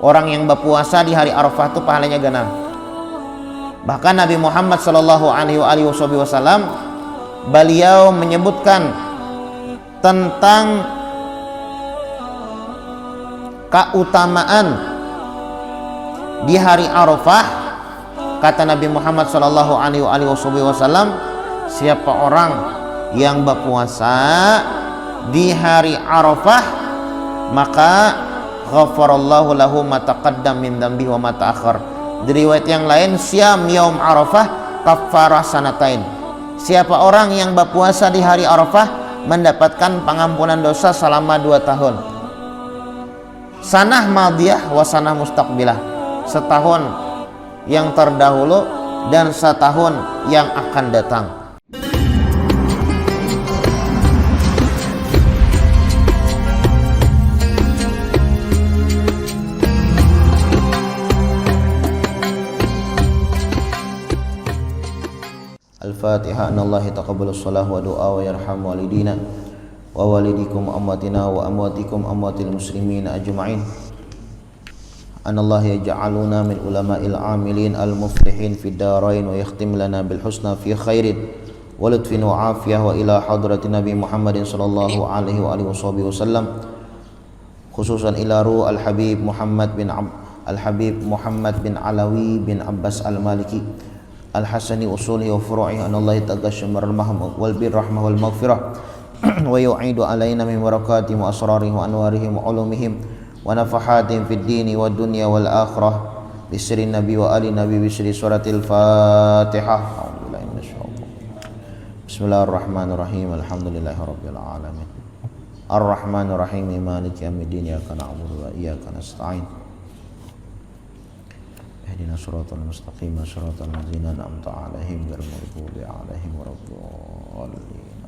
orang yang berpuasa di hari Arafah itu pahalanya ganal. Bahkan Nabi Muhammad sallallahu alaihi wasallam beliau menyebutkan tentang keutamaan di hari Arafah. Kata Nabi Muhammad sallallahu alaihi wasallam, siapa orang yang berpuasa di hari Arafah maka ghafarallahu lahu ma taqaddam min dzambi wa ma ta'akhkhar. Di riwayat yang lain, siam yaum Arafah kafarah sanatain. Siapa orang yang berpuasa di hari Arafah mendapatkan pengampunan dosa selama 2 tahun. Sanah madiyah wa sanah mustaqbilah, setahun yang terdahulu dan setahun yang akan datang. Al-Fatihah. Anallahi taqabbalus shalah wa du'a wa yarham walidina wa walidikum amwatina wa amwatikum amwatil muslimin ajma'in. Anallahi yaj'aluna min ulama'il amilin al-muflihin fid darain wa yakhtim lana bil husna fi khairin wa lutfin wa afiyah wa ila hadratin Nabi Muhammadin sallallahu alaihi wa alihi wasallam, khususan ila ruh al-Habib Muhammad bin Alawi bin Abbas al-Maliki al-Hasani usulihi wa furu'ihi. Anallahi taghashmar al-mahmud wal birrahmah wal maghfirah wa yu'idu alaina min barakatihim wa asrarihim wa anwarihim wa ulumihim wa nafahatihim fid dini wad dunya wal akhirah bisri nabi wa ali nabi bisri suratil Fatihah. Bismillahirrahmanirrahim. Alhamdulillahirabbil alamin. Arrahmanir rahim. Maliki yaumiddin. Iyyaka na'budu wa iyyaka nasta'in. Ihdina shiratal mustaqim, shiratal ladzina an'amta 'alaihim ghairil maghdubi 'alaihim waladdallin.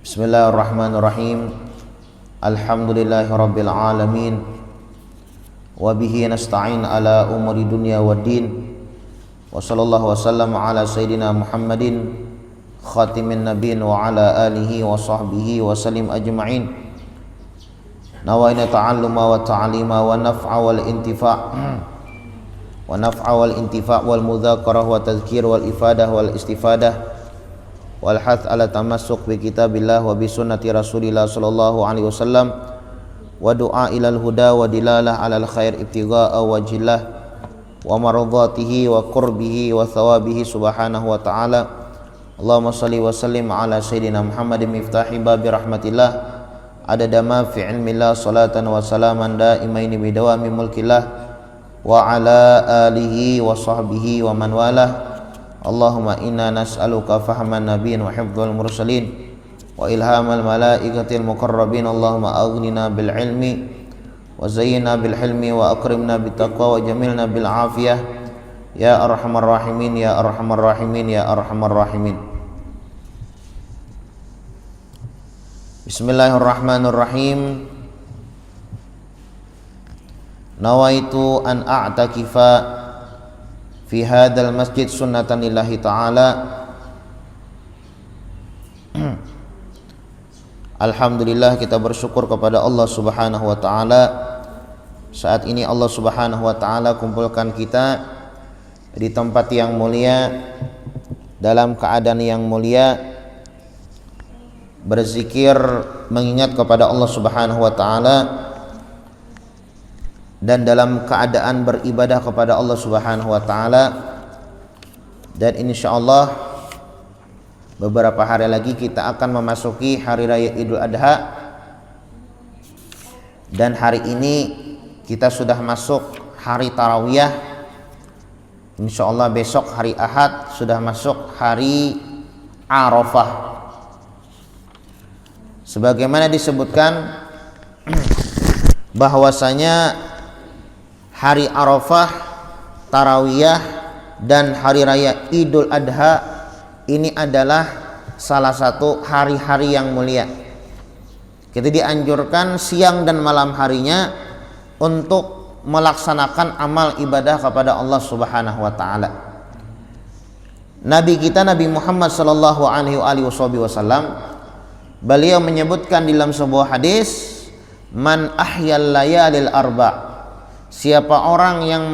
Bismillahirrahmanirrahim. Alhamdulillahirabbil alamin wa bihi nasta'in ala umuri dunya waddin. Wa sallallahu wasallam ala sayyidina Muhammadin khatimin nabiyyin wa ala alihi wa sahbihi wa sallim ajma'in. Nawaina ta'alluma wa ta'lima wa naf'a wal intifa' wal mudzakarah wa tadhkir wal ifadah wal istifadah wal hath ala tamassuk bi kitabillah wa bi sunnati Rasulillah sallallahu alaihi wasallam wa du'a ilal huda wa dilalah alal khair ibtigha'a wajhillah wa maradhatihi wa qurbihi wa thawabihi subhanahu wa ta'ala. Allahumma shalli wa sallim ala sayyidina Muhammadin miftahi babi rahmatillah adada ma fi ilmillah salatan wa salaman daimaini bidawami mulkillah wa ala alihi wa sahbihi wa man walah. Allahumma inna nas'aluka fahman nabiyyin wa hifdzal mursalin wa ilhamal malaikatil muqarrabin. Allahumma aghnina bil ilmi wa zayyinna bil hilmi wa akrimna bit taqwa wa jamilna bil afiyah ya arhamar rahimin ya arhamar rahimin ya arhamar rahimin. Bismillahirrahmanirrahim. Nawaitu an a'takifa fi hadzal masjid sunnatan lillahi ta'ala. Alhamdulillah, kita bersyukur kepada Allah Subhanahu wa taala. Saat ini Allah Subhanahu wa taala kumpulkan kita di tempat yang mulia, dalam keadaan yang mulia, berzikir, mengingat kepada Allah Subhanahu wa taala, dan dalam keadaan beribadah kepada Allah Subhanahu wa taala. Dan insyaallah beberapa hari lagi kita akan memasuki hari raya Idul Adha, dan hari ini kita sudah masuk hari tarawiyah. Insyaallah besok hari Ahad sudah masuk hari Arafah. Sebagaimana disebutkan bahwasanya hari Arafah, tarawiyah, dan hari raya Idul Adha ini adalah salah satu hari-hari yang mulia. Kita dianjurkan siang dan malam harinya untuk melaksanakan amal ibadah kepada Allah Subhanahu wa taala. Nabi kita Nabi Muhammad sallallahu alaihi wasallam beliau menyebutkan dalam sebuah hadis, Man ahyal layalil arba, siapa orang yang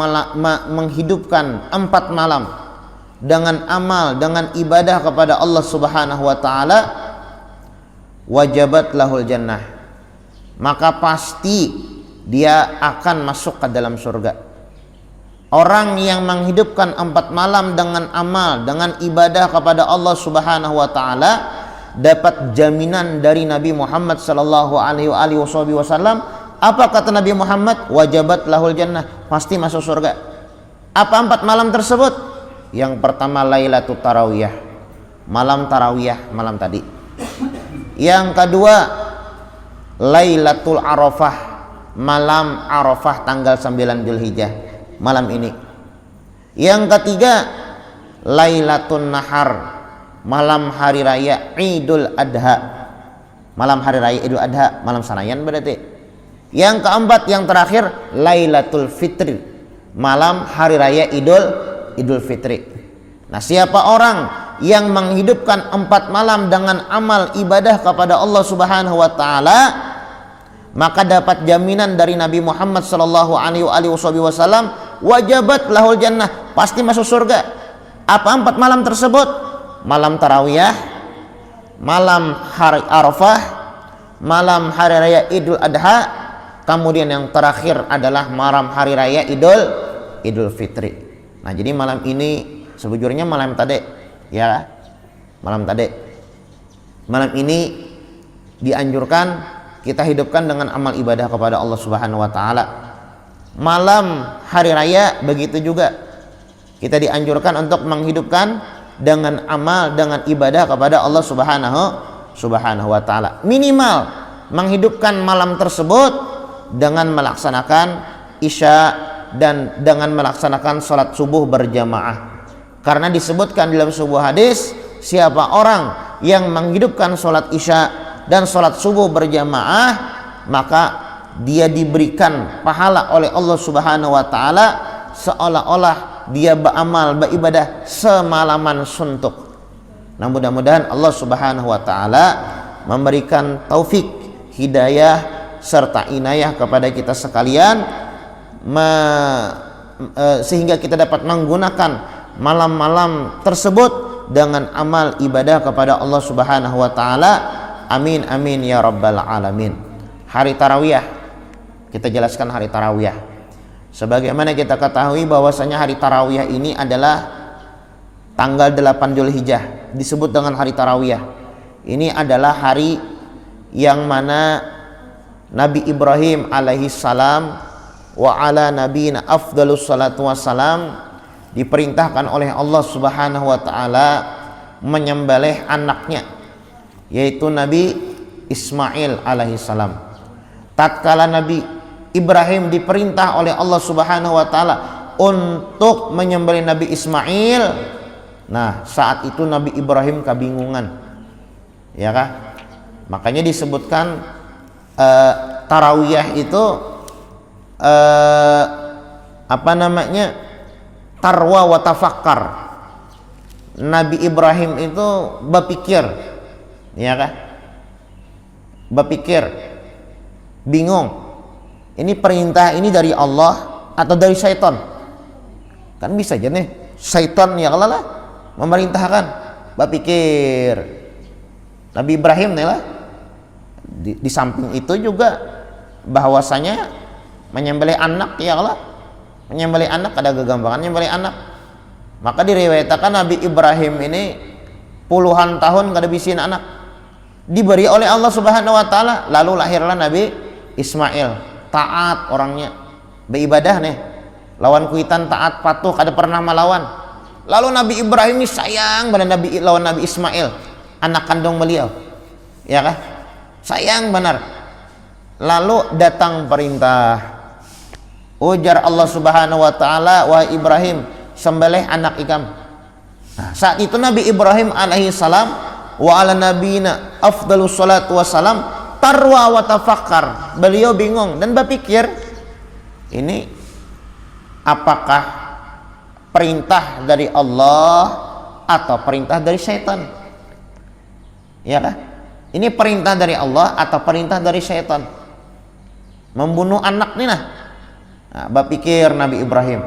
menghidupkan 4 malam dengan amal, dengan ibadah kepada Allah Subhanahu wa taala, wajabat lahul jannah, maka pasti dia akan masuk ke dalam surga. Orang yang menghidupkan 4 malam dengan amal, dengan ibadah kepada Allah Subhanahu wa taala, dapat jaminan dari Nabi Muhammad sallallahu alaihi wasallam. Apa kata Nabi Muhammad? Wajabat lahul jannah, pasti masuk surga. Apa 4 malam tersebut? Yang pertama Lailatul Tarawiyah, malam tarawiyah, malam tadi. Yang kedua Lailatul Arafah, malam Arafah tanggal 9 Dzulhijjah, malam ini. Yang ketiga Lailatul Nahar, malam hari raya Idul Adha, malam hari raya Idul Adha, malam sanayan berarti. Yang keempat, yang terakhir Lailatul Fitri, malam hari raya Idul Fitri. Nah, siapa orang yang menghidupkan 4 malam dengan amal ibadah kepada Allah Subhanahu wa taala, maka dapat jaminan dari Nabi Muhammad sallallahu alaihi wasallam, wajabat lahul jannah, pasti masuk surga. Apa 4 malam tersebut? Malam tarawiyah, malam hari Arafah, malam hari raya Idul Adha, kemudian yang terakhir adalah malam hari raya Idul Fitri. Nah, jadi malam ini sebujurnya malam tadi, ya, malam tadi. Malam ini dianjurkan kita hidupkan dengan amal ibadah kepada Allah Subhanahu wa taala. Malam hari raya begitu juga. Kita dianjurkan untuk menghidupkan dengan amal, dengan ibadah kepada Allah Subhanahu wa taala. Minimal menghidupkan malam tersebut dengan melaksanakan isya dan dengan melaksanakan sholat subuh berjamaah. Karena disebutkan dalam sebuah hadis, siapa orang yang menghidupkan sholat isya dan sholat subuh berjamaah, maka dia diberikan pahala oleh Allah Subhanahu wa taala seolah-olah dia beramal, beribadah semalaman suntuk. Nah, mudah-mudahan Allah Subhanahu wa taala memberikan taufik, hidayah serta inayah kepada kita sekalian, sehingga kita dapat menggunakan malam-malam tersebut dengan amal ibadah kepada Allah Subhanahu wa taala. Amin amin ya rabbal alamin. Hari tarawiyah, kita jelaskan hari tarawiyah. Sebagaimana kita ketahui bahwasanya hari tarawiyah ini adalah tanggal 8 Dzulhijjah, disebut dengan hari tarawiyah. Ini adalah hari yang mana Nabi Ibrahim alaihi salam wa ala nabiyina afdalus salatu wassalam diperintahkan oleh Allah Subhanahu wa taala menyembelih anaknya, yaitu Nabi Ismail alaihi salam. Tatkala Nabi Ibrahim diperintah oleh Allah Subhanahu wa taala untuk menyembelih Nabi Ismail, nah saat itu Nabi Ibrahim kebingungan, ya kan? Makanya disebutkan tarawiyah itu tarwa wa tafakkar. Nabi Ibrahim itu berpikir, ya kan? Berpikir, bingung. Ini perintah ini dari Allah atau dari syaitan? Kan bisa aja nih syaitan ya Allah memerintahkan. Berpikir. Nabi Ibrahim nih lah. Di samping itu juga bahwasanya menyembelih anak, ya Allah, menyembelih anak ada kegampangan menyembelih anak. Maka diriwayatkan Nabi Ibrahim ini puluhan tahun kada bisin anak, diberi oleh Allah Subhanahu wa taala, lalu lahirlah Nabi Ismail. Taat orangnya, beribadah nih, lawan kuitan taat patuh, kada pernah melawan. Lalu Nabi Ibrahim ini sayang pada lawan Nabi Ismail, anak kandung beliau, ya kan? Sayang benar. Lalu datang perintah, ujar Allah Subhanahu wa taala, wa Ibrahim, sembelih anak ikam. Nah, saat itu Nabi Ibrahim alaihi salam wa ala nabiyina afdalus salatu wassalam tarwa wa tafakkar. Beliau bingung dan berpikir, ini apakah perintah dari Allah atau perintah dari syaitan? Ya kan? Ini perintah dari Allah atau perintah dari syaitan? membunuh anak nih nah. Bapikir Nabi Ibrahim.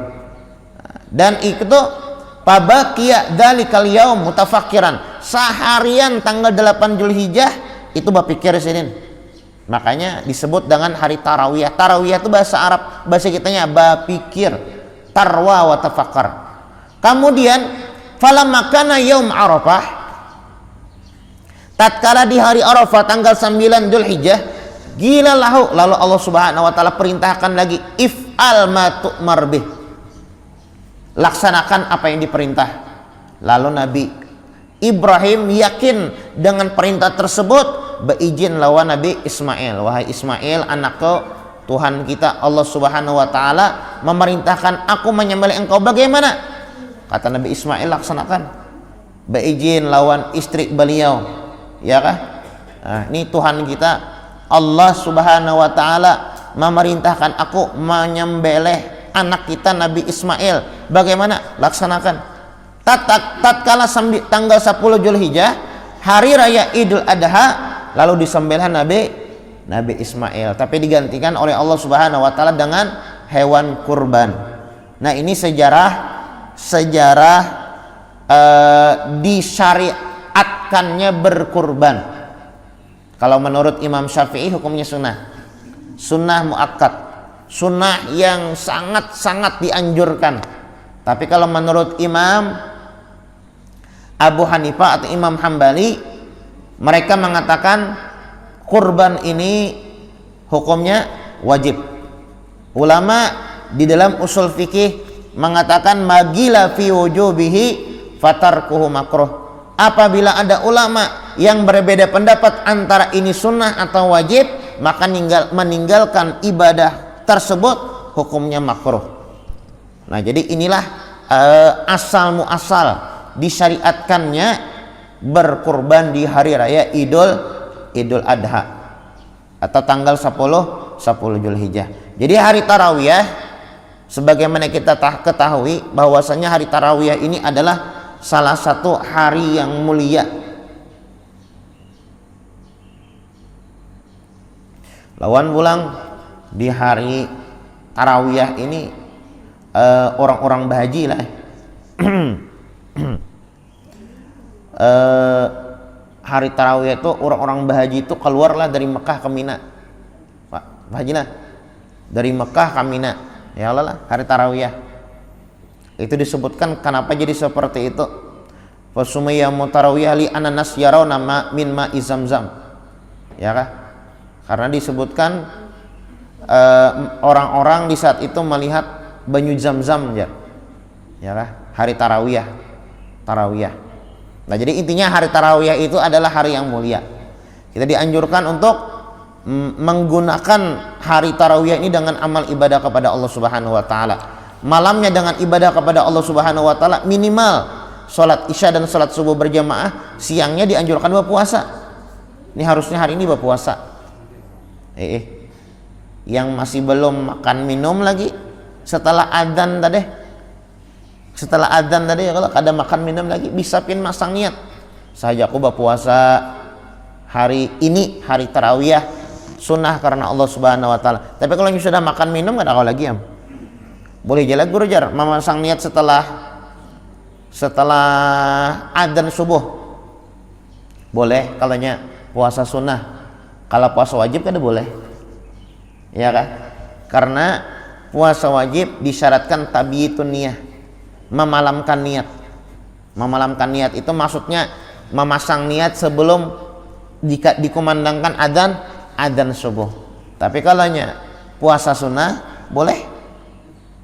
Dan itu pabakia dalikal yaum mutafakiran, seharian tanggal 8 Zulhijjah itu bapikir sinin. Makanya disebut dengan hari tarawiyah. Tarawiyah itu bahasa Arab, bahasa kitanya bapikir, tarwa wa tafakkar. Kemudian falamma kana yaum Arafah, tatkala di hari Arafah tanggal 9 Zulhijjah, gila lahu, lalu Allah Subhanahu wa taala perintahkan lagi, if'al ma tu'mar bih, laksanakan apa yang diperintah. Lalu Nabi Ibrahim yakin dengan perintah tersebut, beizin lawan Nabi Ismail, wahai Ismail anakku, Tuhan kita Allah Subhanahu wa taala memerintahkan aku menyembelih engkau, bagaimana? Kata Nabi Ismail, laksanakan. Beizin lawan istri beliau, ya kah? Nah, ini Tuhan kita Allah Subhanahu wa taala memerintahkan aku menyembelih anak kita Nabi Ismail, bagaimana? Laksanakan. Tatkala tanggal 10 Zulhijjah, hari raya Idul Adha, lalu disembelih Nabi Ismail, tapi digantikan oleh Allah Subhanahu wa taala dengan hewan kurban. Nah, ini sejarah disyariatkannya berkurban. Kalau menurut Imam Syafi'i hukumnya sunnah muakkad, sunnah yang sangat-sangat dianjurkan. Tapi kalau menurut Imam Abu Hanifah atau Imam Hambali, mereka mengatakan kurban ini hukumnya wajib. Ulama di dalam usul fikih mengatakan magila fi wujubihi fatarkuhu makruh. Apabila ada ulama yang berbeda pendapat antara ini sunnah atau wajib, maka meninggalkan ibadah tersebut hukumnya makruh. Nah, jadi inilah asal muasal disyariatkannya berkurban di hari raya Idul Adha atau tanggal 10 Zulhijjah. Jadi hari tarawiyah, sebagaimana kita ketahui bahwasanya hari tarawiyah ini adalah salah satu hari yang mulia. Lawan pulang di hari tarawiyah ini orang-orang bahaji lah. Hari tarawih itu orang-orang bahaji itu keluarlah dari Mekah ke Mina. Pak Haji nah, dari Mekah ke Mina. Ya Allah lah, hari tarawih. Itu disebutkan kenapa jadi seperti itu. Fasumiyya mutarawiyah li ananas yarawna min ma'i zamzam. Ya kah? Karena disebutkan orang-orang di saat itu melihat banyu zam-zam ya. Ya kah? Hari tarawiyah. Nah, jadi intinya hari tarawiyah itu adalah hari yang mulia. Kita dianjurkan untuk menggunakan hari tarawiyah ini dengan amal ibadah kepada Allah Subhanahu wa taala. Malamnya dengan ibadah kepada Allah Subhanahu wa taala, minimal salat Isya dan salat subuh berjamaah, siangnya dianjurkan berpuasa. Ini harusnya hari ini berpuasa. Yang masih belum makan minum lagi setelah adzan tadi. Setelah adzan tadi, kalau ada makan minum lagi, bisa masang niat. Saja aku berpuasa hari ini, hari tarawiyah, sunnah karena Allah Subhanahu wa taala. Tapi kalau sudah makan minum enggak ada kau lagi, boleh jalan guru jar memasang niat setelah adzan subuh. Boleh kalaunya puasa sunnah. Kalau puasa wajib kan boleh. Ya kan? Karena puasa wajib disyaratkan tabiyitun niyah. Memalamkan niat itu maksudnya memasang niat sebelum dikumandangkan adzan subuh. Tapi kalaunya puasa sunnah boleh.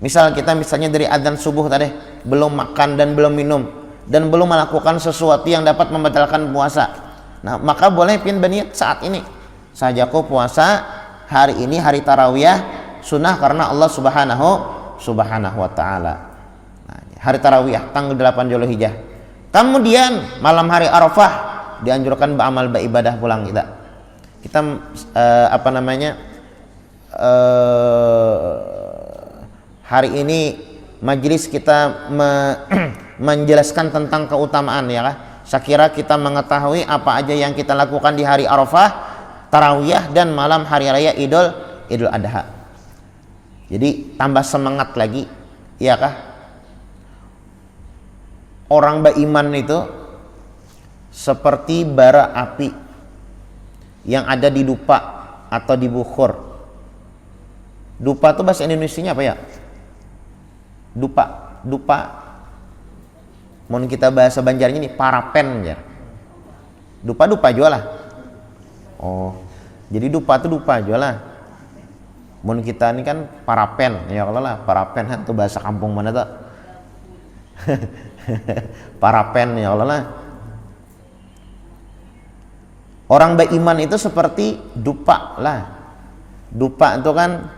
Misalnya dari adzan subuh tadi belum makan dan belum minum dan belum melakukan sesuatu yang dapat membatalkan puasa. Nah, maka boleh berniat saat ini. Sajaku puasa hari ini hari tarawiyah sunnah karena Allah Subhanahu wa taala. Hari tarawiyah tanggal 8 Zulhijjah. Kemudian malam hari Arafah dianjurkan beramal beribadah pulang kita. Hari ini majelis kita menjelaskan tentang keutamaan ya kah? Sekira kita mengetahui apa aja yang kita lakukan di hari Arafah, tarawiyah dan malam hari raya Idul Adha. Jadi tambah semangat lagi, ya kah? Orang beriman itu seperti bara api yang ada di dupa atau di bukhur. Dupa itu bahasa Indonesianya apa ya? Dupa. Mau kita bahasa Banjarnya ini parapen ya. Dupa jualah. Oh, jadi dupa itu dupa jualah. Mau kita ini kan parapen ya, kalau lah parapen itu bahasa kampung mana tuh? Parapen ya, kalau lah. Orang beriman itu seperti dupa lah. Dupa itu kan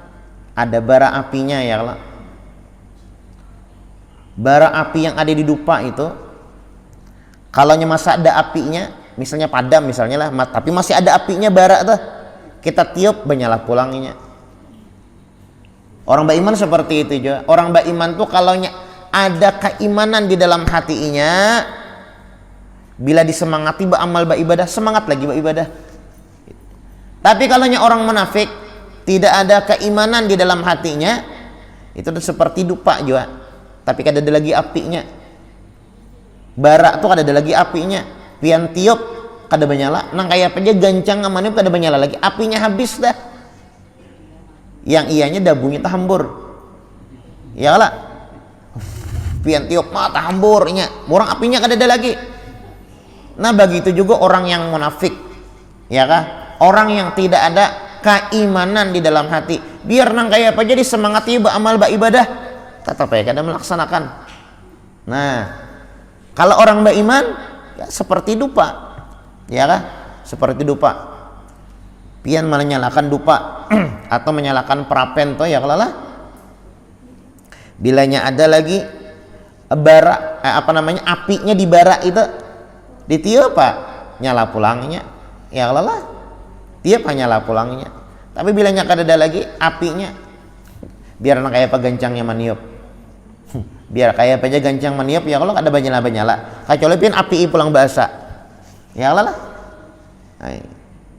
ada bara apinya ya, kalau bara api yang ada di dupa itu, kalau masa ada apinya, misalnya padam misalnya lah, tapi masih ada apinya bara tuh, kita tiup menyala pulanginya. Orang beriman seperti itu juga. Orang beriman tuh kalau ada keimanan di dalam hatinya, bila disemangati beramal beribadah, semangat lagi beribadah. Tapi kalau orang munafik tidak ada keimanan di dalam hatinya, itu tuh seperti dupa juga. Tapi kada ada lagi apinya. Bara tuh kada ada lagi apinya. Pian tiup kada menyala, nang kayak apa aja gancang amannya kada menyala lagi. Apinya habis dah. Yang ianya dabunya tahambur. Ya lah. Pian tiup mah tahambur nya. Orang apinya kada ada lagi. Nah, begitu juga orang yang munafik. Ya kah? Orang yang tidak ada keimanan di dalam hati. Biar nang kayak apa aja disemangati beramal beribadah, tetap ya kadang melaksanakan. Nah, kalau orang beriman ya seperti dupa, ya kah? Seperti dupa. Pian menyalakan dupa atau menyalakan perapen toh ya, kalau lah. Bilanya ada lagi bara, apinya di bara itu ditiup pak, nyala pulangnya, ya kalau lah. Tiup nyala pulangnya. Tapi bilanya kada ada lagi apinya, biar anak kayak apa gancangnya maniup. Biar kayak apa aja gancang meniup ya, kalau ada banyala kecuali pian api pulang bahasa ya lah.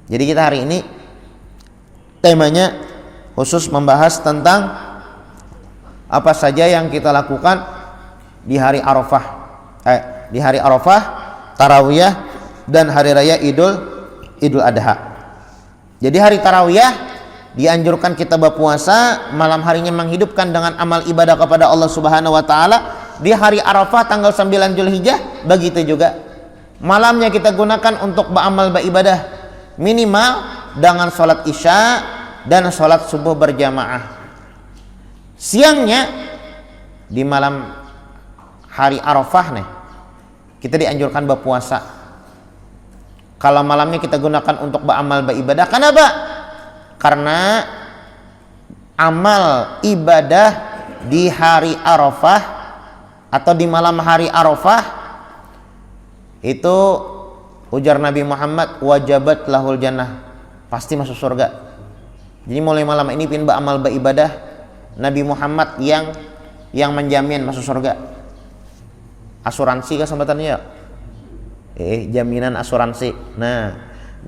Jadi kita hari ini temanya khusus membahas tentang apa saja yang kita lakukan di hari Arafah, di hari Arafah, Tarawiyah, dan hari raya Idul Adha. Jadi hari Tarawiyah dianjurkan kita berpuasa, malam harinya menghidupkan dengan amal ibadah kepada Allah Subhanahu wa taala. Di hari Arafah tanggal 9 Zulhijjah begitu juga. Malamnya kita gunakan untuk beramal beribadah, minimal dengan sholat Isya dan sholat subuh berjamaah. Siangnya di malam hari Arafah nih, kita dianjurkan berpuasa. Kalau malamnya kita gunakan untuk beramal beribadah, kenapa? Karena amal ibadah di hari Arafah atau di malam hari Arafah itu ujar Nabi Muhammad, wajabat lahul jannah, pasti masuk surga. Jadi mulai malam ini pin beramal beribadah, Nabi Muhammad yang menjamin masuk surga. Asuransi kah sambatannya? Jaminan asuransi. Nah,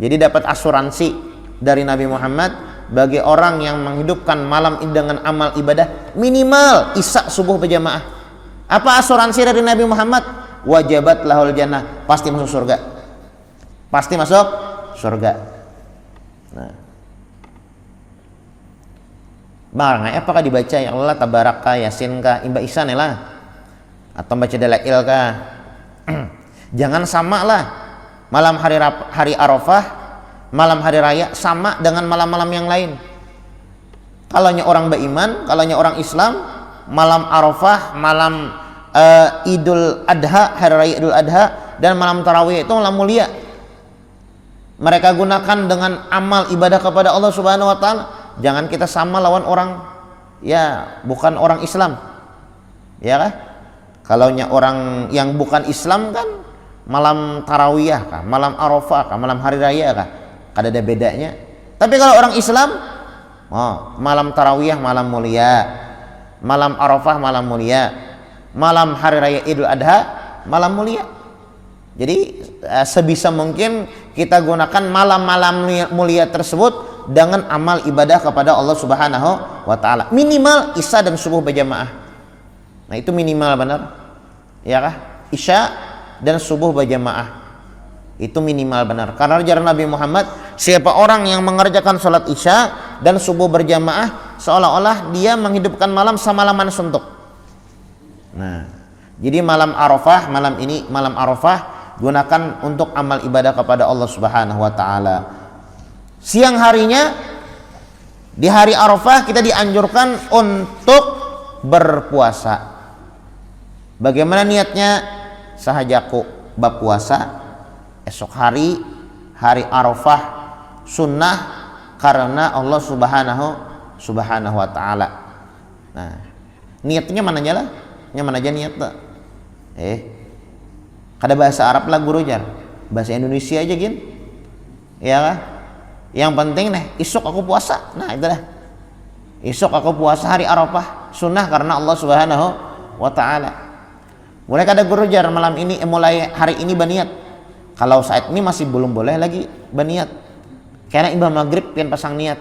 jadi dapat asuransi dari Nabi Muhammad bagi orang yang menghidupkan malam ini dengan amal ibadah minimal Isya subuh berjamaah. Apa asuransi dari Nabi Muhammad? Wajabat lahul jannah, pasti masuk surga. Pasti masuk surga. Nah, barang apakah dibaca ya Allah tabaraka yasin kah imba isan lah, atau baca dalail kah? Jangan sama lah malam hari Arafah, malam hari raya sama dengan malam-malam yang lain. Kalaunya orang beriman, kalaunya orang Islam, malam Arafah, malam Idul Adha, hari raya Idul Adha, dan malam Tarawih itu malam mulia. Mereka gunakan dengan amal ibadah kepada Allah Subhanahu wa taala. Jangan kita sama lawan orang ya bukan orang Islam. Ya kan? Kalaunya orang yang bukan Islam kan malam Tarawiyah kah, malam Arafah kah, malam hari raya kah, kada ada bedanya. Tapi kalau orang Islam, malam Tarawiyah malam mulia, malam Arafah malam mulia, malam hari raya Idul Adha malam mulia. Jadi sebisa mungkin kita gunakan malam-malam mulia tersebut dengan amal ibadah kepada Allah Subhanahu wa taala. Minimal isya dan subuh berjamaah. Nah, itu minimal benar. Ya kah? Isya dan subuh berjamaah. Itu minimal benar. Karena ajaran Nabi Muhammad, siapa orang yang mengerjakan salat isya dan subuh berjamaah seolah-olah dia menghidupkan malam semalaman suntuk. Nah, jadi malam Arafah, malam ini malam Arafah gunakan untuk amal ibadah kepada Allah Subhanahu wa taala. Siang harinya di hari Arafah kita dianjurkan untuk berpuasa. Bagaimana niatnya? Sahajaku berpuasa esok hari Arafah sunnah karena Allah Subhanahu wa taala. Nah, niatnya mana aja lah? Yang mana aja niat tuh? Kada bahasa Arab lah guru jar. Bahasa Indonesia aja gin. Ya kah? Yang penting nih, isuk aku puasa. Nah, itu dah. Isuk aku puasa hari Arafah, sunnah karena Allah Subhanahu wa taala. Mulai kada guru jar malam ini mulai hari ini baniat. Kalau saat ini masih belum boleh lagi baniat. Karena imam maghrib pian pasang niat.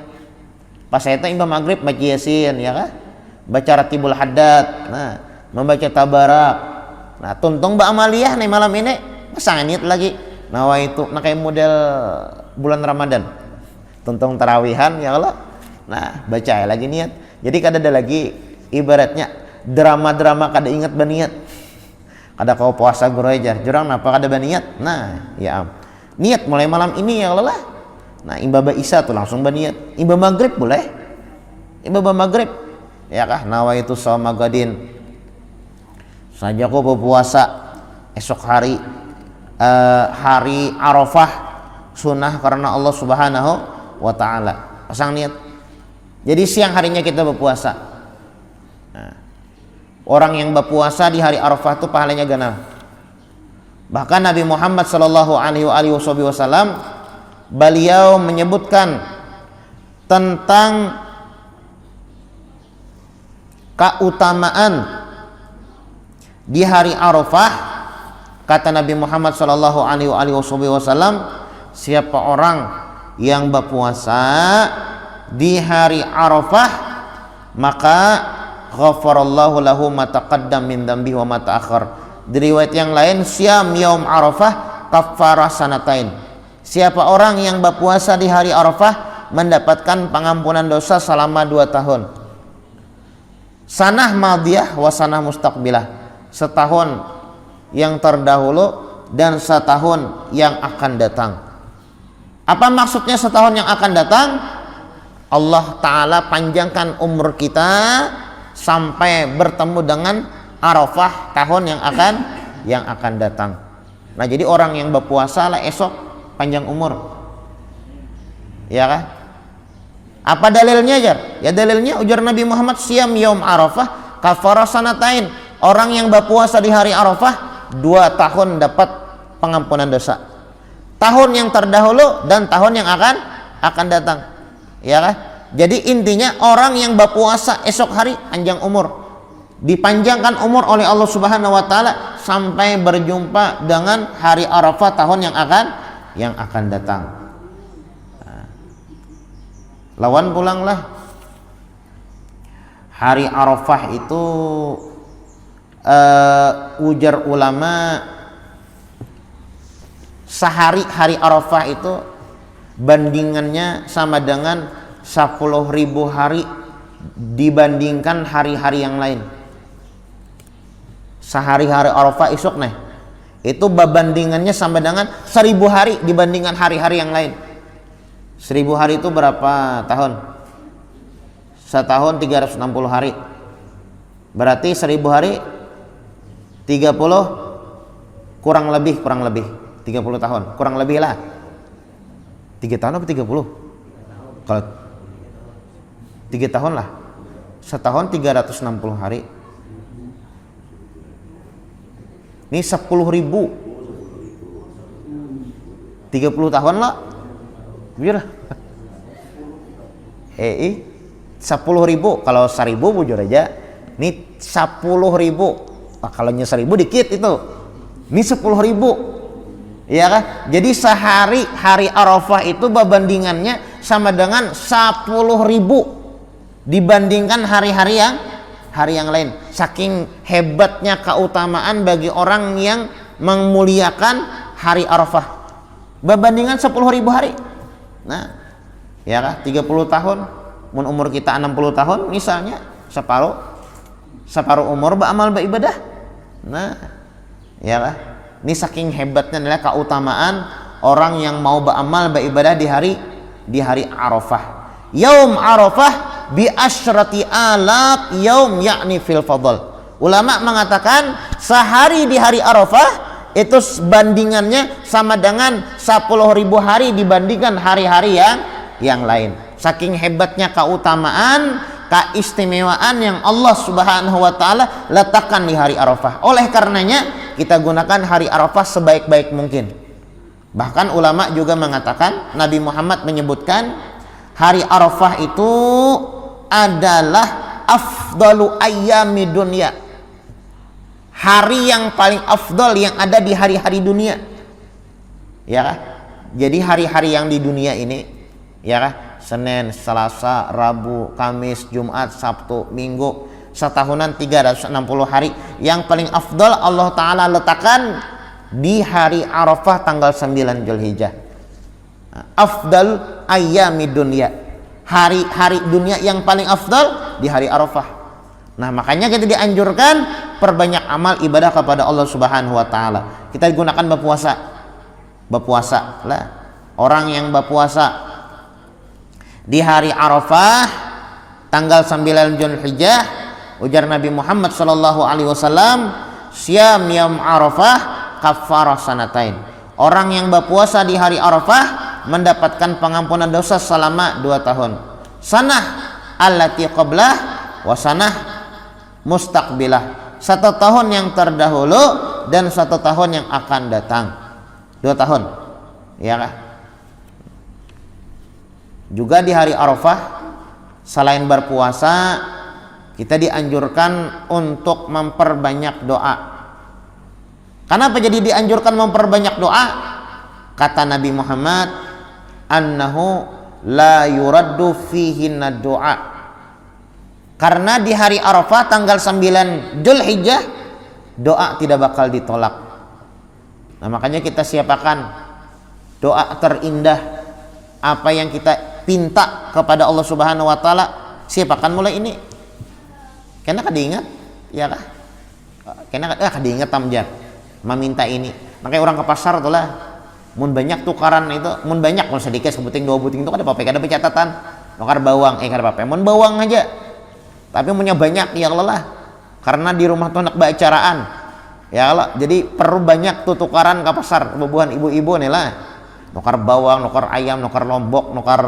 Pas saya itu imam maghrib baca Yasin, ya kah? Baca Ratibul Haddad. Nah, membaca Tabarak. Nah, tuntung ba amaliyah nih malam ini pasang niat lagi. Nah, itu kayak model bulan Ramadan. Tuntung tarawihan ya Allah. Nah, baca lagi niat. Jadi kada ada lagi ibaratnya drama-drama kada ingat baniat. Kada kau puasa guru aja. Jurang napa kada baniat? Nah, ya niat mulai malam ini ya Allah. Nah, imbaba isya tuh langsung baniat. Imbaba maghrib boleh. Imbaba maghrib. Ya kah? Nawaitu shauma gadin. Saja aku berpuasa esok hari hari Arafah sunnah karena Allah Subhanahu wa taala. Pasang niat. Jadi siang harinya kita berpuasa. Nah, orang yang berpuasa di hari Arafah itu pahalanya ganal. Bahkan Nabi Muhammad sallallahu alaihi wasallam beliau menyebutkan tentang keutamaan di hari Arafah. Kata Nabi Muhammad sallallahu alaihi wasallam, siapa orang yang berpuasa di hari Arafah maka ghafarallahu lahu ma taqaddam min dzambi wa ma ta'akhkhar. Di riwayat yang lain, siam yaum Arafah kaffarah sanatain. Siapa orang yang berpuasa di hari Arafah mendapatkan pengampunan dosa selama 2 tahun. Sanah madiyah wa sanah mustaqbilah. Setahun yang terdahulu dan setahun yang akan datang. Apa maksudnya setahun yang akan datang? Allah Ta'ala panjangkan umur kita sampai bertemu dengan Arafah tahun yang akan datang. Nah, jadi orang yang berpuasa lah esok panjang umur. Ya kan? Apa dalilnya jar? Ya dalilnya ujar Nabi Muhammad, siam yaum Arafah kafarah sanatain. Orang yang berpuasa di hari Arafah 2 tahun dapat pengampunan dosa. Tahun yang terdahulu dan tahun yang akan datang. Ya kan? Jadi intinya orang yang berpuasa esok hari panjang umur. Dipanjangkan umur oleh Allah Subhanahu wa taala sampai berjumpa dengan hari Arafah tahun yang akan datang. Nah, lawan pulanglah. Hari Arafah itu ujar ulama sehari hari Arafah itu bandingannya sama dengan 10.000 hari dibandingkan hari-hari yang lain. Sehari hari Arafah esok nih itu bandingannya sama dengan 1.000 hari dibandingkan hari-hari yang lain. 1.000 hari itu berapa tahun? Setahun 360 hari. Berarti 1.000 hari 30 kurang lebih 30 tahun kurang lebih lah 3 tahun apa 30? Kalau 3 tahun lah, setahun 360 hari. Ini 10.000 30 tahun lah biar 10.000 kalau 1.000 bujur aja ini 10.000. Kalau 1.000 dikit itu. Ini 10.000. Ya kan? Jadi sehari hari Arafah itu berbandingannya sama dengan 10.000 dibandingkan hari-hari yang lain. Saking hebatnya keutamaan bagi orang yang memuliakan hari Arafah. Berbandingan 10.000 hari. Nah, ya kan 30 tahun, mun umur kita 60 tahun misalnya, separuh umur beramal beribadah. Nah, ya kan. Ini saking hebatnya adalah keutamaan orang yang mau beramal beribadah di hari Arafah. Yaum Arafah bi asyrati alaf yaum yakni fil fadl. Ulama mengatakan sehari di hari Arafah itu bandingannya sama dengan 10.000 hari dibandingkan hari-hari yang lain. Saking hebatnya keutamaan, keistimewaan yang Allah Subhanahu wa taala letakkan di hari Arafah. Oleh karenanya kita gunakan hari Arafah sebaik-baik mungkin. Bahkan ulama juga mengatakan, Nabi Muhammad menyebutkan hari Arafah itu adalah afdalu ayyami dunya. Hari yang paling afdal yang ada di hari-hari dunia. Ya. Jadi hari-hari yang di dunia ini, ya, Senin, Selasa, Rabu, Kamis, Jumat, Sabtu, Minggu, setahunan 360 hari. Yang paling afdal Allah Ta'ala letakkan di hari Arafah tanggal 9 Zulhijjah. Afdal ayyami dunia. Hari-hari dunia yang paling afdal di hari Arafah. Nah, makanya kita dianjurkan perbanyak amal ibadah kepada Allah Subhanahu wa taala. Kita gunakan berpuasa lah. Orang yang berpuasa di hari Arafah tanggal 9 Zulhijjah, ujar Nabi Muhammad sallallahu alaihi wasallam, "Syam yaum Arafah kafarah sanatain." Orang yang berpuasa di hari Arafah mendapatkan pengampunan dosa selama 2 tahun. Sanah allati qablah wa sanah mustaqbilah. 1 tahun yang terdahulu dan 1 tahun yang akan datang. 2 tahun. Ya kan? Juga di hari Arafah selain berpuasa, kita dianjurkan untuk memperbanyak doa. Kenapa jadi dianjurkan memperbanyak doa? Kata Nabi Muhammad, annahu la yuraddu fihi ad-du'a. Karena di hari Arafah tanggal 9 Zulhijjah doa tidak bakal ditolak. Nah, makanya kita siapakan doa terindah, apa yang kita pinta kepada Allah Subhanahu wa taala, siapakan mulai ini. Karena kada ingat, ya kah? Karena kada ingat tamjar meminta ini. Makanya orang ke pasar tuh lah, mun banyak tukaran itu, mun banyak, mun sedikit sebuting 2 buting itu kada apa-apa, kada pencatatan. Nukar bawang, kada apa-apa. Mun bawang aja. Tapi punya banyak, ya Allah lah. Karena di rumah tuh nak baacaraan, ya Allah. Jadi perlu banyak tuh tukaran ke pasar, bubuhan ibu-ibu nih lah. Nukar bawang, nukar ayam, nukar lombok, nukar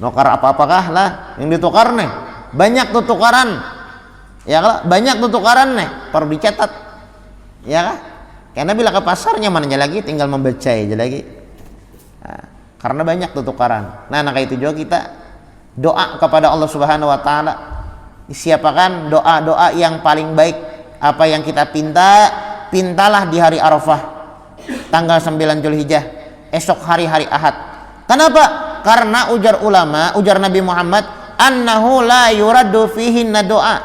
nukar apa-apakah lah yang ditukar nih. Banyak tuh tukaran, ya Allah. Banyak tuh tukaran nih, perlu dicatat, ya kan? Karena bila ke pasarnya mana lagi, tinggal membaca aja lagi. Nah, karena banyak tuh tukaran. Nah, kayak itu juga kita doa kepada Allah Subhanahu wa taala, disiapakan doa-doa yang paling baik. Apa yang kita pintalah di hari Arafah tanggal 9 Zulhijjah, esok hari-hari Ahad. Kenapa? Karena ujar ulama, ujar Nabi Muhammad, annahu la yuraddu fihi doa.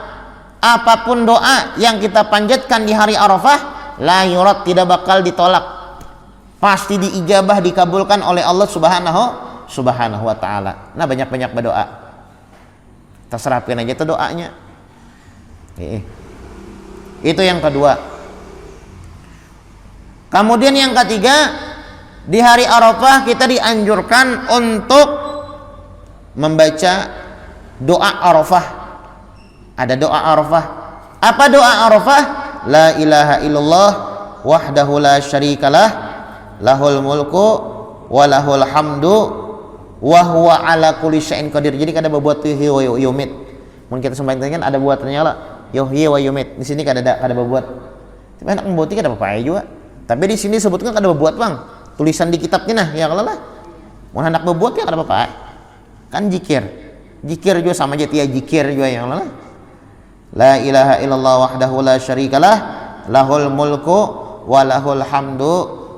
Apapun doa yang kita panjatkan di hari Arafah, la yurad, tidak bakal ditolak. Pasti diijabah, dikabulkan oleh Allah Subhanahu wa ta'ala. Nah, banyak-banyak berdoa. Terserapin aja tuh doanya. Itu yang kedua. Kemudian yang ketiga, di hari Arafah kita dianjurkan untuk membaca doa Arafah. Ada doa Arafah. Apa doa Arafah? La ilaha illallah wahdahu la syarikalah, lahul mulku wa lahul hamdu wa huwa ala kulli syai'in qadir. Jadi kada berbuat yuhyi wa yumiit. Mun kita sembahyang kan ada buatannya lah, yuhyi wa yumiit. Di sini kada berbuat. Tapi enak membuat kada apa-apa juga. Tapi di sini sebutkan kada berbuat, Bang. Tulisan di kitabnya nah, ya Allah lah. Mun hendak berbuat ya kada apa-apa. Kan zikir. Zikir juga sama aja tia zikir juga, ya Allah lah. La ilaha illallah wahdahu la syarikalah, lahul mulku wa lahul hamdu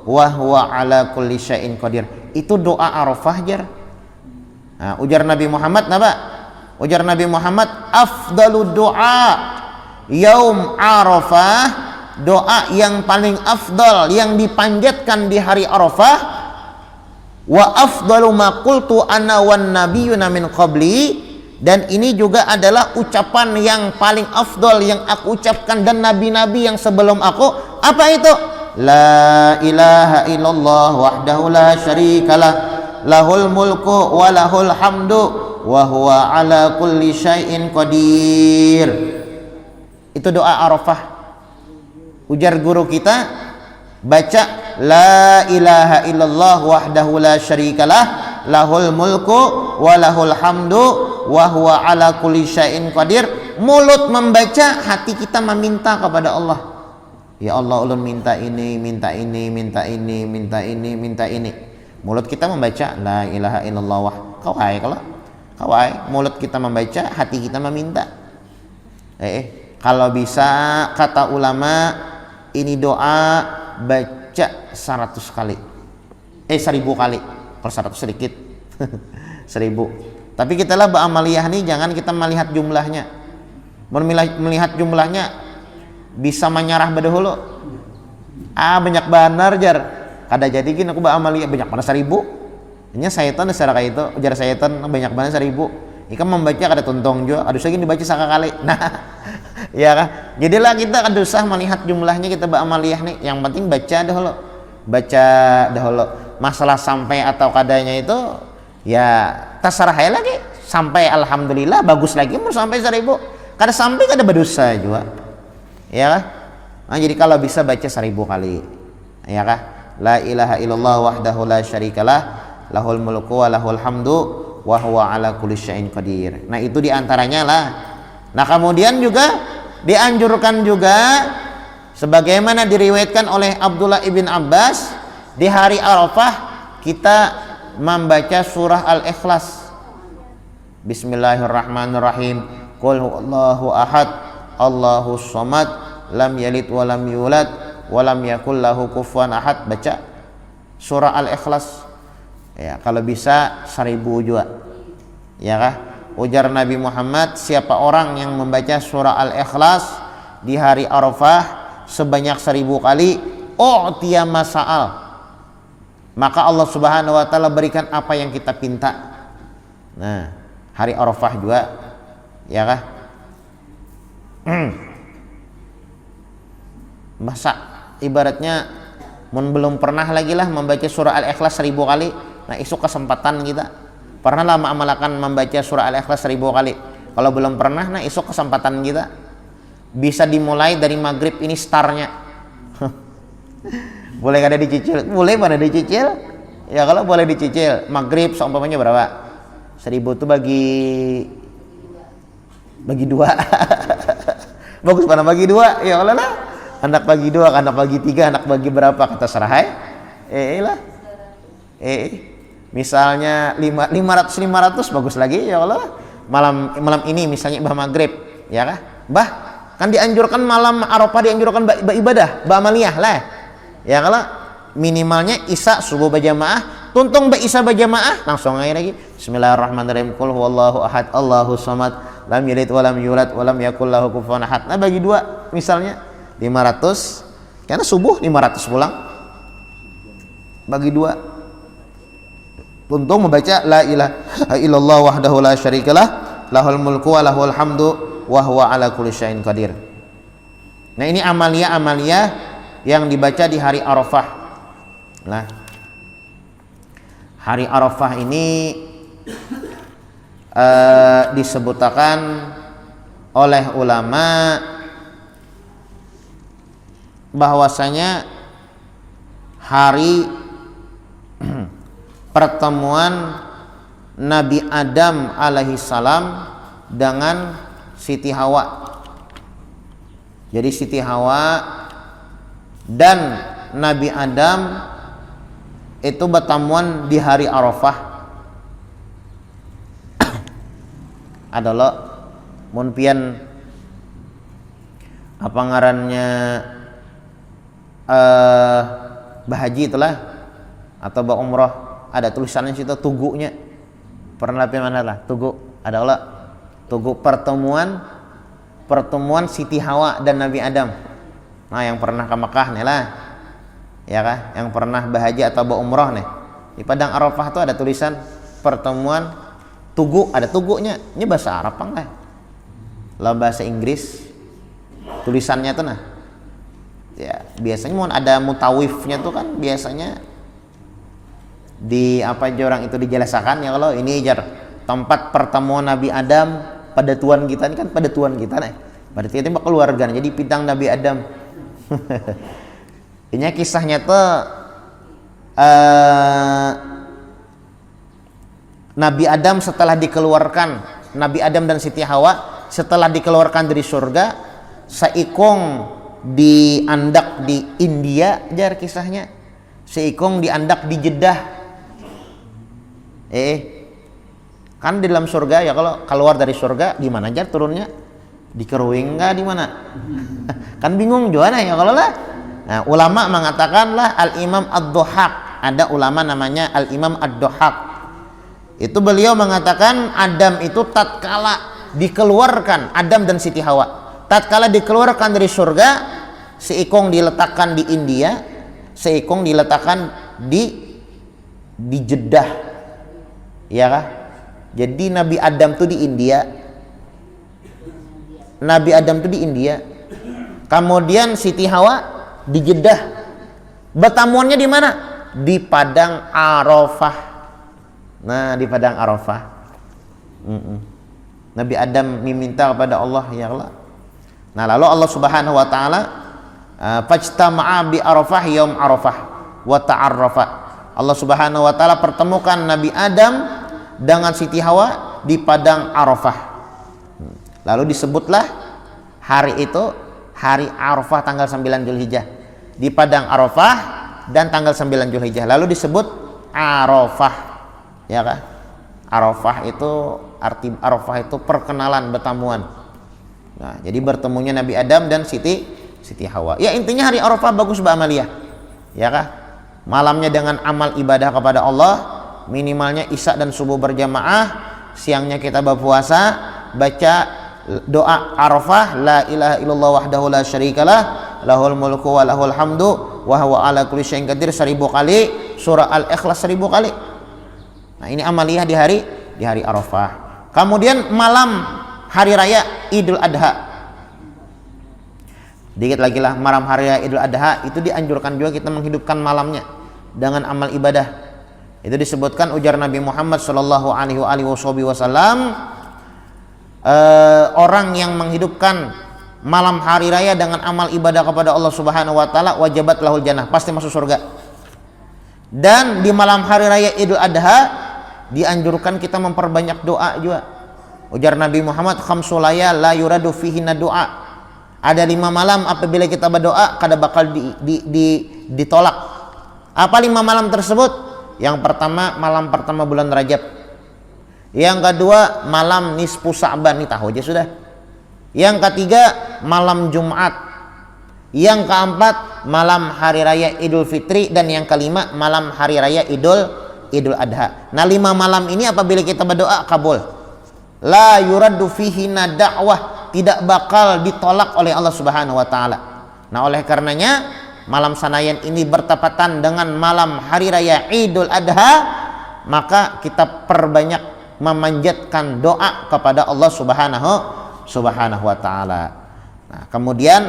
wa huwa ala kulli syai'in qadir. Itu doa Arafah jar. Nah, ujar Nabi Muhammad napa? Ujar Nabi Muhammad, afdalu doa yaum Arafah, doa yang paling afdal yang dipanjatkan di hari Arafah, wa afdalu ma qultu ana wan nabiyyuna min qabli, dan ini juga adalah ucapan yang paling afdal yang aku ucapkan dan nabi-nabi yang sebelum aku. Apa itu? La ilaha illallah wahdahu la syarikalah, lahul mulku wa lahul hamdu wa huwa ala kulli syai'in qadir. Itu doa Arafah. Ujar guru kita, baca la ilaha illallah wahdahu la syarikalah, lahul mulku wa lahul hamdu wa huwa ala kulli syai'in qadir. Mulut membaca, hati kita meminta kepada Allah. Ya Allah, ulun minta ini, minta ini, minta ini, minta ini, minta ini. Mulut kita membaca la ilaha illallah kawai mulut kita membaca, hati kita meminta. Kalau bisa, kata ulama, ini doa baca 100 kali. 1000 kali. Kalau 100 sedikit. 1000. Tapi kita lah beramaliyah nih, jangan kita melihat jumlahnya. Melihat jumlahnya bisa menyerah bedahulu. Banyak banar jar. Kada jadi gini aku beramaliyah banyak mana 1000. Nya syaitan secara kayak itu, ujar syaitan banyak banget 1000. Ikan membaca kada tuntong juga, ada lagi dibaca sekali. Nah, ya kan? Jadilah kita kada usah melihat jumlahnya, kita beramaliyah nih. Yang penting baca dahulu. Baca dahulu. Masalah sampai atau kadanya itu ya terserah lagi. Sampai alhamdulillah bagus lagi, mau sampai 1000. Kada sampai kada berdosa juga. Ya kan? Nah, jadi kalau bisa baca 1000 kali. Ya kan? La ilaha illallah wahdahu la syarikalah, lahul mulku wa lahul hamdu wa huwa ala kulli syai'in qadir. Nah, itu diantaranya lah. Nah, kemudian juga dianjurkan juga sebagaimana diriwayatkan oleh Abdullah ibn Abbas, di hari Arafah kita membaca surah Al-Ikhlas. Bismillahirrahmanirrahim. Qul huwallahu ahad, Allahus samad, lam yalid wa lam yulad wa lam yakul lahu kufuwan ahad. Baca surah Al-Ikhlas. Ya, kalau bisa 1000 juga. Ya kah? Ujar Nabi Muhammad, siapa orang yang membaca surah Al-Ikhlas di hari Arafah sebanyak 1000 kali, u'tiya masa'al, maka Allah Subhanahu wa taala berikan apa yang kita pinta. Nah, hari Arafah juga, ya kah? Masa ibaratnya belum pernah lagi lah membaca surah Al-Ikhlas 1000 kali. Nah, isu kesempatan kita. Pernah lah mengamalkan membaca surah Al-Ikhlas 1000 kali. Kalau belum pernah, nah isu kesempatan kita. Bisa dimulai dari maghrib, ini startnya. Boleh kada dicicil? Boleh pada dicicil? Ya kalau boleh dicicil. Maghrib seumpamanya berapa? 1000 itu bagi 2. Bagus pada bagi 2. Ya Allah lah. Anak bagi 2, anak bagi 3, anak bagi berapa? Kata serahai. Misalnya 500 bagus lagi, ya Allah. Malam ini misalnya bah maghrib, ya kah? Bah, kan dianjurkan malam Arafah dianjurkan ibadah, amaliyah lah. Ya kalau minimalnya isya subuh berjamaah, tuntung isya berjamaah, langsung aja lagi. Bismillahirrahmanirrahim. Qul huwallahu ahad, Allahus samad, lam yalid wa lam yulad wa lam yakul lahu kufuwan ahad. Nah, bagi 2 misalnya 500, karena subuh 500 pulang. Bagi 2. Untung membaca la ilaha illallah wahdahu la syarikalah, lahul mulku wa lahul hamdu wa huwa ala kulli syai'in qadir. Nah, ini amalia-amalia yang dibaca di hari Arafah. Nah, hari Arafah ini disebutkan oleh ulama bahwasanya hari pertemuan Nabi Adam alaihissalam dengan Siti Hawa. Jadi Siti Hawa dan Nabi Adam itu bertemuan di hari Arafah. Adalah mun pian apa ngarannya bahaji itulah atau umroh, ada tulisannya situ tugunya. Pernah lebih mana lah? Tugu ada Allah. Tugu pertemuan Siti Hawa dan Nabi Adam. Nah, yang pernah ke Mekah nih lah. Ya kah? Yang pernah berhaji atau berumrah nih. Di Padang Arafah tuh ada tulisan pertemuan tugu, ada tugunya. Ini bahasa Arab enggak? Lah bahasa Inggris. Tulisannya tuh nah. Ya, biasanya mau ada mutawifnya tuh kan biasanya di apa aja orang itu dijelaskan ya, kalau ini jar tempat pertemuan Nabi Adam pada Tuhan kita, ini kan pada Tuhan kita nih. Pada kita itu keluarga, jadi bidang Nabi Adam. Ini kisahnya tuh Nabi Adam setelah dikeluarkan, Nabi Adam dan Siti Hawa setelah dikeluarkan dari surga, seikong diandak di India, jar kisahnya. Seikong diandak di Jeddah. Kan di dalam surga ya, kalau keluar dari surga di mana jar turunnya? Di Keruing enggak di mana? Kan bingung juga ya kalau lah. Nah, ulama mengatakan lah Al-Imam Ad-Dhahhak, ada ulama namanya Al-Imam Ad-Dhahhak. Itu beliau mengatakan Adam itu tatkala dikeluarkan, Adam dan Siti Hawa tatkala dikeluarkan dari surga, seikong diletakkan di India, seikong diletakkan di Jeddah. Ya kah? Jadi Nabi Adam tuh di India. Nabi Adam tuh di India. Kemudian Siti Hawa di Jeddah. Bertamuannya di mana? Di Padang Arafah. Nah, di Padang Arafah. Nabi Adam meminta kepada Allah, ya Allah. Nah, lalu Allah Subhanahu wa taala fajtama'a bi Arafah yaum Arafah wa ta'arrafa. Allah Subhanahu wa taala pertemukan Nabi Adam dengan Siti Hawa di Padang Arafah. Lalu disebutlah hari itu hari Arafah tanggal 9 Zulhijjah di Padang Arafah, dan tanggal 9 Zulhijjah lalu disebut Arafah, ya kah? Arafah itu arti Arafah itu perkenalan, bertamuan. Nah, jadi bertemunya Nabi Adam dan Siti Hawa. Ya, intinya hari Arafah bagus ba'amaliyah. Ya kah? Malamnya dengan amal ibadah kepada Allah, minimalnya Isya dan subuh berjamaah, siangnya kita berpuasa, baca doa Arafah, la ilaha illallah wahdahu la syarikalah, lahul mulku wa lahul hamdu wa huwa ala kulli syai'in qadir 1000 kali, surah Al-Ikhlas 1000 kali. Nah, ini amaliyah di hari Arafah. Kemudian malam hari raya Idul Adha. Dikit lagi lah, malam hari raya Idul Adha itu dianjurkan juga kita menghidupkan malamnya dengan amal ibadah. Itu disebutkan ujar Nabi Muhammad sallallahu alaihi wasallam, orang yang menghidupkan malam hari raya dengan amal ibadah kepada Allah Subhanahu wa taala wajabat lahul jannah, pasti masuk surga. Dan di malam hari raya Idul Adha dianjurkan kita memperbanyak doa juga. Ujar Nabi Muhammad, khamsul layal la yuradu fihinna doa. Ada 5 malam apabila kita berdoa kada bakal ditolak. Apa 5 malam tersebut? Yang pertama malam pertama bulan Rajab. Yang kedua malam nisfu Sa'ban, ini tahu aja sudah. Yang ketiga malam Jumat. Yang keempat malam hari raya Idul Fitri, dan yang kelima malam hari raya Idul Adha. Nah, 5 malam ini apabila kita berdoa kabul. La yuraddu fihi da'wah, tidak bakal ditolak oleh Allah Subhanahu wa taala. Nah, oleh karenanya malam sanayan ini bertepatan dengan malam hari raya Idul Adha, maka kita perbanyak memanjatkan doa kepada Allah Subhanahu wa taala. Nah, kemudian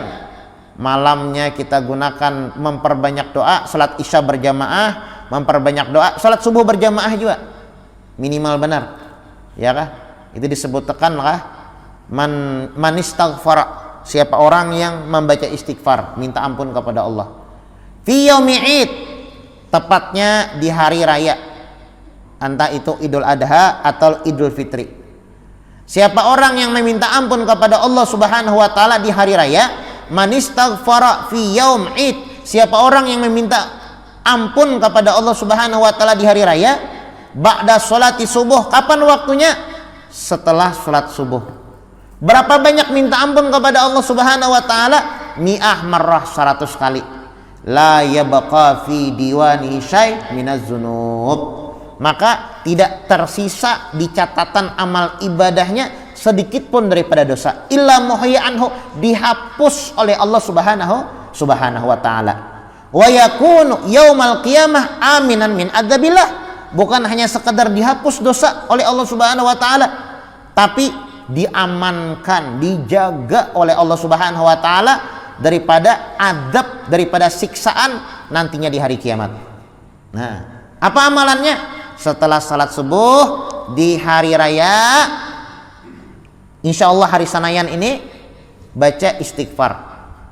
malamnya kita gunakan memperbanyak doa, salat Isya berjamaah, memperbanyak doa, salat subuh berjamaah juga minimal benar. Ya kah? Itu disebutkan lah man istaghfara, siapa orang yang membaca istighfar, minta ampun kepada Allah. Fi yaumid, tepatnya di hari raya, entah itu Idul Adha atau Idul Fitri. Siapa orang yang meminta ampun kepada Allah Subhanahu wa taala di hari raya, man istaghfara fi yaumid, siapa orang yang meminta ampun kepada Allah Subhanahu wa taala di hari raya, ba'da sholati subuh, kapan waktunya? Setelah salat subuh. Berapa banyak minta ampun kepada Allah Subhanahu wa taala? Mi'ah marrah, 100 kali. La yabqa fi diwanihi syai' minaz dzunub. maka tidak tersisa di catatan amal ibadahnya sedikit pun daripada dosa, illa muhya anhu, dihapus oleh Allah subhanahu wa ta'ala. Wa yakunu yaumal qiyamah aminan min adzabillah, bukan hanya sekedar dihapus dosa oleh Allah subhanahu wa ta'ala, tapi diamankan, dijaga oleh Allah subhanahu wa ta'ala daripada adab, daripada siksaan nantinya di hari kiamat. Nah, apa amalannya? Setelah salat subuh di hari raya, insya Allah hari Senayan ini, baca istighfar,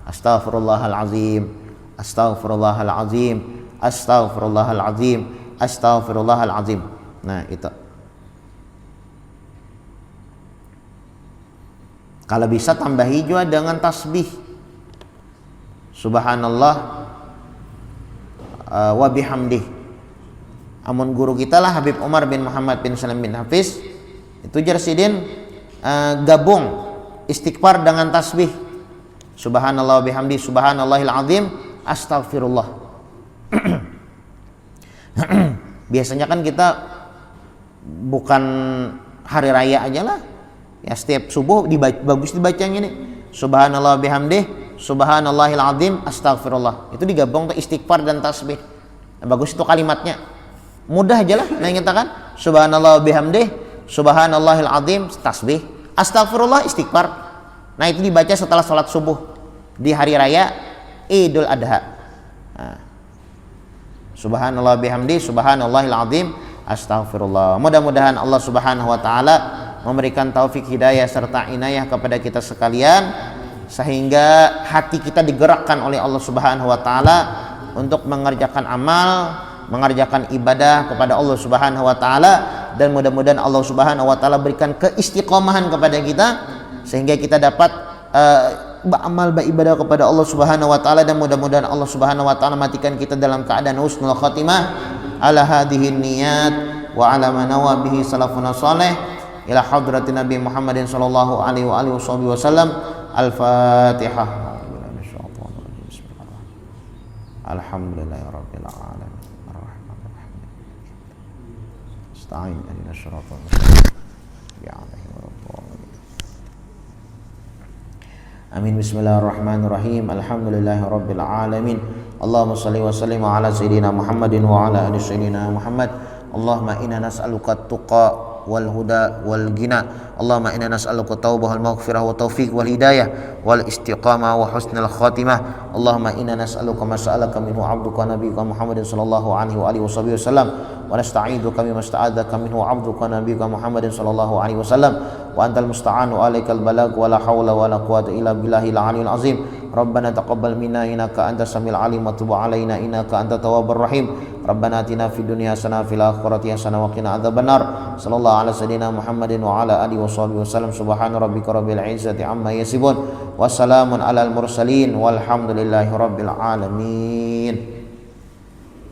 astaghfirullahalazim, astaghfirullahalazim, astaghfirullahalazim, astaghfirullahalazim. Nah itu. Kalau bisa tambahi juga dengan tasbih, subhanallah wa bihamdih. Amun guru kita lah Habib Umar bin Muhammad bin Salim bin Hafiz itu jarsidin gabung istighfar dengan tasbih, subhanallah wa bihamdi, subhanallahil azim, astaghfirullah. Biasanya kan kita bukan hari raya aja lah ya, setiap subuh bagus dibacanya nih, subhanallah wa bihamdi, subhanallahil azim, astaghfirullah. Itu digabung tuh istighfar dan tasbih. Nah, bagus itu kalimatnya, mudah aja lah. Nah kita kan subhanallah wa bihamdih, subhanallahil azim, tasbih, astagfirullah, istighfar. Nah itu dibaca setelah sholat subuh di hari raya Idul Adha. Nah, subhanallah wa bihamdih, subhanallahil azim, astagfirullah. Mudah-mudahan Allah subhanahu wa ta'ala memberikan taufik hidayah serta inayah kepada kita sekalian, sehingga hati kita digerakkan oleh Allah subhanahu wa ta'ala untuk mengerjakan amal, mengerjakan ibadah kepada Allah subhanahu wa ta'ala, dan mudah-mudahan Allah subhanahu wa ta'ala berikan keistiqomahan kepada kita sehingga kita dapat beramal beribadah kepada Allah subhanahu wa ta'ala, dan mudah-mudahan Allah subhanahu wa ta'ala matikan kita dalam keadaan husnul khatimah ala hadhihi niyat wa ala manawa bihi salafuna salih ila hadratin Nabi Muhammadin sallallahu alaihi wasallam. Al-Fatihah. Alhamdulillahirabbil alamin. Astagfirullah. Ihdinas siratal mustaqim. Ya Allah. Amin. Bismillahirrahmanirrahim. Alhamdulillahirabbil alamin. Allahumma shalli wa sallim ala sayyidina Muhammadin wa ala ali sayyidina Muhammad. Allahumma inna nas'aluka at-tuqa wal huda wal ghina. Allahumma inna nas'aluka taubah wal maghfirah wa taufiq wal hidayah wal istiqamah wa husnul khatimah. Allahumma inna nas'aluka ma sa'alaka minhu 'abduka nabiyyuka Muhammadin sallallahu alaihi wa alihi wasallam, wa nasta'iduka mimma sta'adzaka minhu 'abduka nabiyyuka Muhammadin sallallahu alaihi wasallam, wa antal musta'an wa alaikal balag wa la haula wa la quwwata illa billahil aliyyil azim. Rabbana taqabbal minna innaka antas samiul alim wa tub 'alaina innaka antat tawwabur rahim. Rabbana atina fid dunya hasanah fil akhirati hasanah wa qina adzabannar. Sallallahu ala sayyidina Muhammadin wa ala alihi washabihi wasallam. Subhana rabbika rabbil izzati amma yasifun, wassalamun alal mursalin walhamdulillahi rabbil alamin.